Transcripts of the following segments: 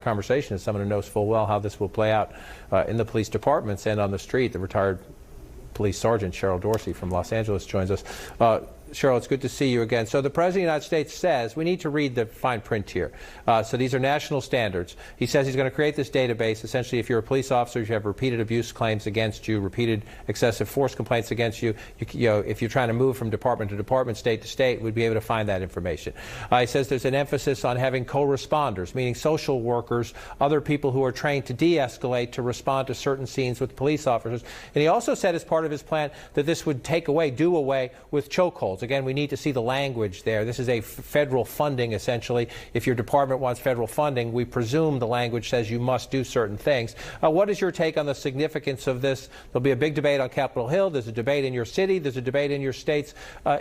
conversation is someone who knows full well how this will play out in the police departments and on the street. The retired police sergeant Cheryl Dorsey from Los Angeles joins us. Cheryl, it's good to see you again. So the President of the United States says, we need to read the fine print here. So these are national standards. He says he's going to create this database. Essentially, if you're a police officer, if you have repeated abuse claims against you, repeated excessive force complaints against you, if you're trying to move from department to department, state to state, we'd be able to find that information. He says there's an emphasis on having co-responders, meaning social workers, other people who are trained to de-escalate, to respond to certain scenes with police officers. And he also said as part of his plan that this would do away with chokeholds. Again, we need to see the language there. This is a federal funding, essentially. If your department wants federal funding, we presume the language says you must do certain things. What is your take on the significance of this? There'll be a big debate on Capitol Hill. There's a debate in your city. There's a debate in your states.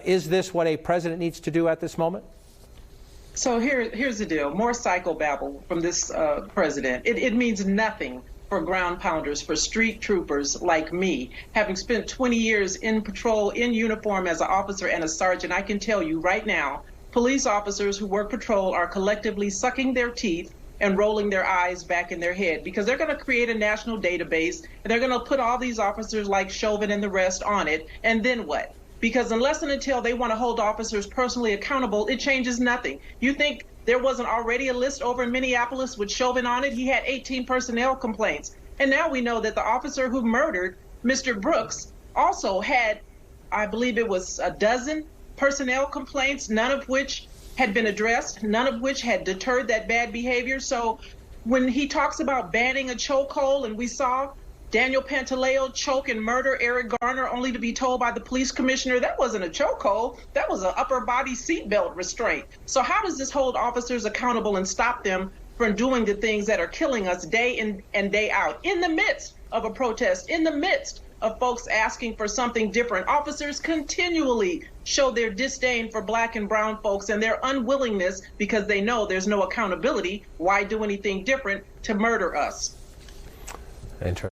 Is this what a president needs to do at this moment? So here's the deal. More psychobabble from this president. It means nothing for ground pounders, for street troopers like me. Having spent 20 years in patrol, in uniform as an officer and a sergeant, I can tell you right now, police officers who work patrol are collectively sucking their teeth and rolling their eyes back in their head, because they're going to create a national database and they're going to put all these officers like Chauvin and the rest on it. And then what? Because unless and until they want to hold officers personally accountable, it changes nothing. You think there wasn't already a list over in Minneapolis with Chauvin on it? He had 18 personnel complaints. And now we know that the officer who murdered Mr. Brooks also had, I believe it was a dozen personnel complaints, none of which had been addressed, none of which had deterred that bad behavior. So when he talks about banning a chokehold, and we saw Daniel Pantaleo choke and murder Eric Garner only to be told by the police commissioner that wasn't a chokehold, that was an upper body seatbelt restraint. So how does this hold officers accountable and stop them from doing the things that are killing us day in and day out? In the midst of a protest, in the midst of folks asking for something different, officers continually show their disdain for black and brown folks and their unwillingness, because they know there's no accountability. Why do anything different to murder us?